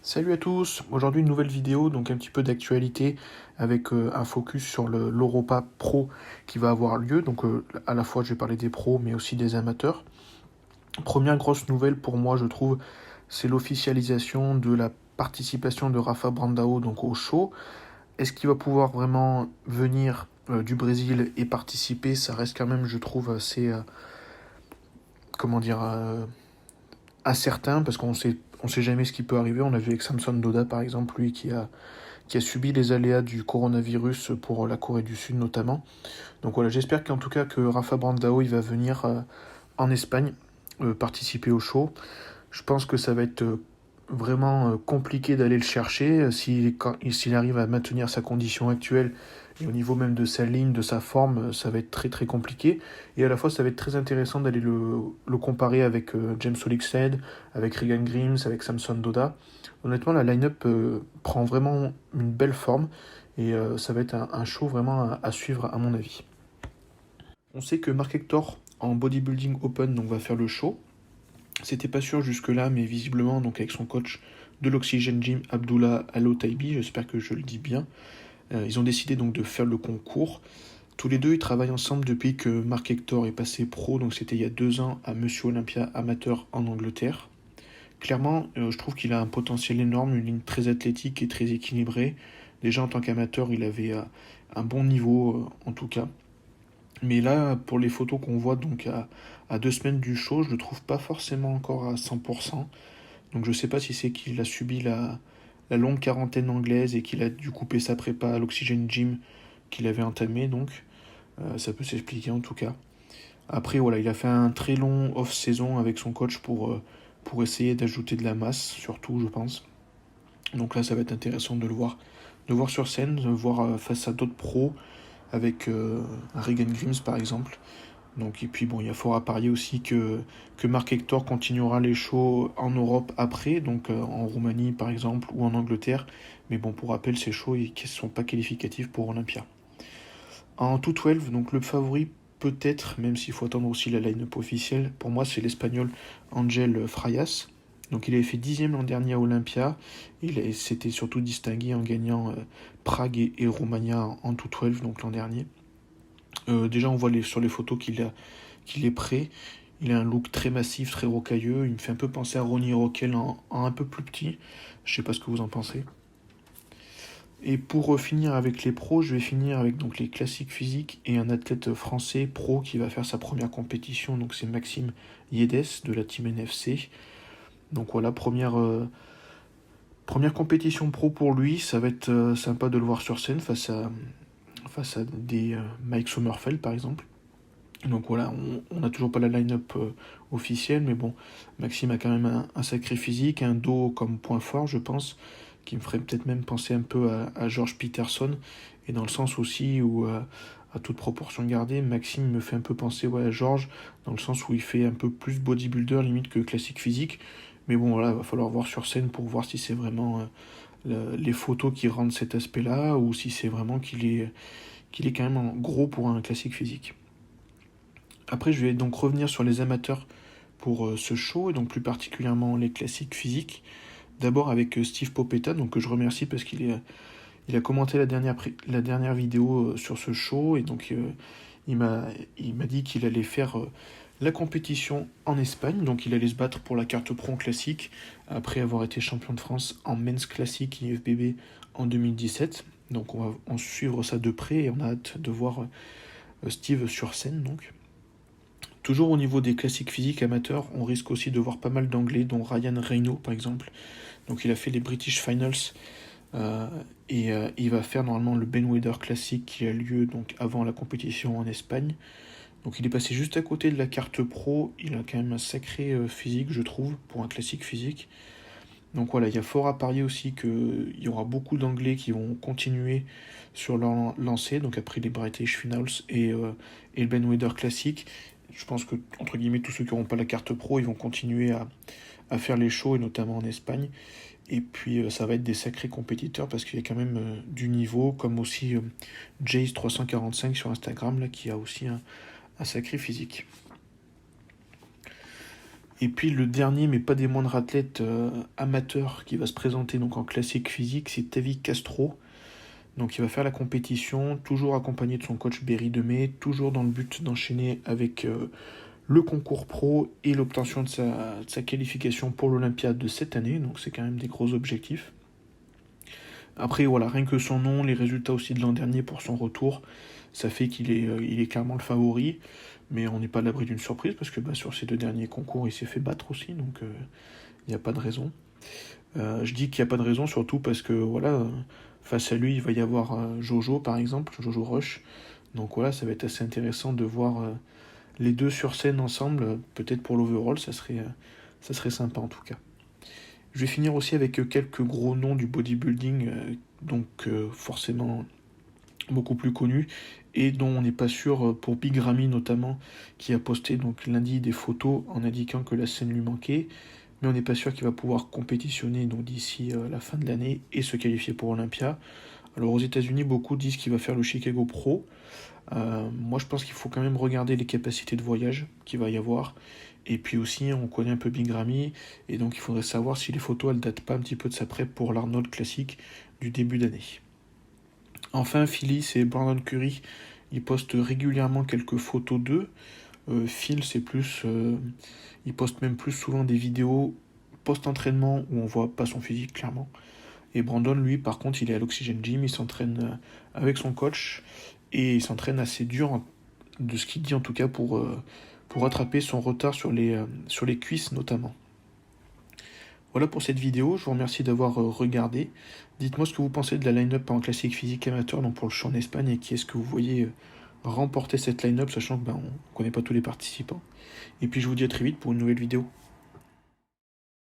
Salut à tous, aujourd'hui une nouvelle vidéo, donc un petit peu d'actualité avec un focus sur l'Europa Pro qui va avoir lieu, donc à la fois je vais parler des pros mais aussi des amateurs. Première grosse nouvelle pour moi je trouve, c'est l'officialisation de la participation de Rafa Brandao donc au show. Est-ce qu'il va pouvoir vraiment venir du Brésil et participer? Ça reste quand même je trouve assez, comment dire, incertain parce qu'on sait jamais ce qui peut arriver. On a vu avec Samson Doda par exemple, lui qui a subi les aléas du coronavirus pour la Corée du Sud notamment. Donc voilà, j'espère qu'en tout cas que Rafa Brandao il va venir en Espagne participer au show. Je pense que ça va être vraiment compliqué d'aller le chercher s'il arrive à maintenir sa condition actuelle et au niveau même de sa ligne, de sa forme, ça va être très très compliqué. Et à la fois, ça va être très intéressant d'aller le comparer avec James Olixed, avec Regan Grimes, avec Samson Doda. Honnêtement, la line-up prend vraiment une belle forme et ça va être un show vraiment à suivre à mon avis. On sait que Mark Hector en bodybuilding open donc, va faire le show. C'était pas sûr jusque-là, mais visiblement, donc avec son coach de l'Oxygen Gym, Abdullah Alotaibi, j'espère que je le dis bien, ils ont décidé donc de faire le concours. Tous les deux, ils travaillent ensemble depuis que Mark Hector est passé pro, donc c'était il y a 2 ans à Monsieur Olympia amateur en Angleterre. Clairement, je trouve qu'il a un potentiel énorme, une ligne très athlétique et très équilibrée. Déjà en tant qu'amateur, il avait un bon niveau en tout cas. Mais là, pour les photos qu'on voit donc à 2 semaines du show, je le trouve pas forcément encore à 100%. Donc je sais pas si c'est qu'il a subi la longue quarantaine anglaise et qu'il a dû couper sa prépa à l'Oxygen Gym qu'il avait entamé, donc ça peut s'expliquer en tout cas. Après voilà, il a fait un très long off-saison avec son coach pour essayer d'ajouter de la masse, surtout je pense. Donc là ça va être intéressant de le voir sur scène, de le voir face à d'autres pros, avec Regan Grimes par exemple. Donc, et puis bon, il y a fort à parier aussi que Mark Hector continuera les shows en Europe après, donc en Roumanie par exemple ou en Angleterre. Mais bon, pour rappel, ces shows ne sont pas qualificatifs pour Olympia. En 212, donc le favori peut-être, même s'il faut attendre aussi la line-up officielle, pour moi c'est l'Espagnol Angel Fraias. Donc il avait fait 10e l'an dernier à Olympia. Il s'était surtout distingué en gagnant Prague et Romagna en 212, donc l'an dernier. Déjà, on voit sur les photos qu'il est prêt. Il a un look très massif, très rocailleux. Il me fait un peu penser à Ronnie Rockel en un peu plus petit. Je sais pas ce que vous en pensez. Et pour finir avec les pros, je vais finir avec donc les classiques physiques et un athlète français pro qui va faire sa première compétition. Donc c'est Maxime Yedes de la team NFC. Donc voilà, première compétition pro pour lui. Ça va être sympa de le voir sur scène face à des Mike Sommerfeld par exemple. Donc voilà, on n'a toujours pas la line-up officielle, mais bon, Maxime a quand même un sacré physique, un dos comme point fort, je pense, qui me ferait peut-être même penser un peu à George Peterson, et dans le sens aussi où, à toute proportion gardée, Maxime me fait un peu penser à George, dans le sens où il fait un peu plus bodybuilder limite que classique physique, mais bon voilà, il va falloir voir sur scène pour voir si c'est vraiment les photos qui rendent cet aspect-là, ou si c'est vraiment qu'il est quand même en gros pour un classique physique. Après, je vais donc revenir sur les amateurs pour ce show, et donc plus particulièrement les classiques physiques. D'abord avec Steve Popetta, donc que je remercie parce il a commenté la dernière vidéo sur ce show, et donc il m'a dit qu'il allait faire la compétition en Espagne, donc il allait se battre pour la carte pro en classique, après avoir été champion de France en Men's Classic IFBB en 2017. Donc on va en suivre ça de près, et on a hâte de voir Steve sur scène donc. Toujours au niveau des classiques physiques amateurs, on risque aussi de voir pas mal d'anglais, dont Ryan Reynaud par exemple. Donc il a fait les British Finals et il va faire normalement le Ben Weider Classic qui a lieu donc avant la compétition en Espagne. Donc il est passé juste à côté de la carte pro, il a quand même un sacré physique je trouve pour un classique physique. Donc voilà, il y a fort à parier aussi qu'il y aura beaucoup d'anglais qui vont continuer sur leur lancée, donc après les British Finals et le Ben Weider Classic. Je pense que, entre guillemets, tous ceux qui n'auront pas la carte pro, ils vont continuer à faire les shows, et notamment en Espagne. Et puis, ça va être des sacrés compétiteurs parce qu'il y a quand même du niveau, comme aussi Jace345 sur Instagram, là, qui a aussi un sacré physique. Et puis le dernier, mais pas des moindres athlètes amateurs qui va se présenter donc en classique physique, c'est Tavi Castro. Donc il va faire la compétition, toujours accompagné de son coach Berry Demey, toujours dans le but d'enchaîner avec le concours pro et l'obtention de sa qualification pour l'Olympiade de cette année. Donc c'est quand même des gros objectifs. Après voilà, rien que son nom, les résultats aussi de l'an dernier pour son retour, ça fait il est clairement le favori. Mais on n'est pas à l'abri d'une surprise parce que sur ces 2 derniers concours, il s'est fait battre aussi, donc il n'y a pas de raison. Je dis qu'il n'y a pas de raison surtout parce que voilà, face à lui, il va y avoir Jojo par exemple, Jojo Rush. Donc voilà, ça va être assez intéressant de voir les deux sur scène ensemble, peut-être pour l'overall, ça serait sympa en tout cas. Je vais finir aussi avec quelques gros noms du bodybuilding, donc forcément beaucoup plus connus, et dont on n'est pas sûr pour Big Ramy notamment, qui a posté donc lundi des photos en indiquant que la scène lui manquait, mais on n'est pas sûr qu'il va pouvoir compétitionner donc d'ici la fin de l'année et se qualifier pour Olympia. Alors aux États-Unis, beaucoup disent qu'il va faire le Chicago Pro. Moi, je pense qu'il faut quand même regarder les capacités de voyage qu'il va y avoir. Et puis aussi, on connaît un peu Big Ramy, et donc il faudrait savoir si les photos elles datent pas un petit peu de sa prep pour l'Arnold Classic du début d'année. Enfin, Philly, c'est Brandon Curry. Il poste régulièrement quelques photos d'eux. Phil, c'est plus. Il poste même plus souvent des vidéos post-entraînement où on voit pas son physique clairement. Et Brandon, lui, par contre, il est à l'Oxygen Gym, il s'entraîne avec son coach et il s'entraîne assez dur, de ce qu'il dit en tout cas, pour rattraper son retard sur les cuisses notamment. Voilà pour cette vidéo, je vous remercie d'avoir regardé. Dites-moi ce que vous pensez de la line-up en classique physique amateur donc pour le show en Espagne et qui est-ce que vous voyez remporter cette line-up, sachant que on ne connaît pas tous les participants. Et puis je vous dis à très vite pour une nouvelle vidéo.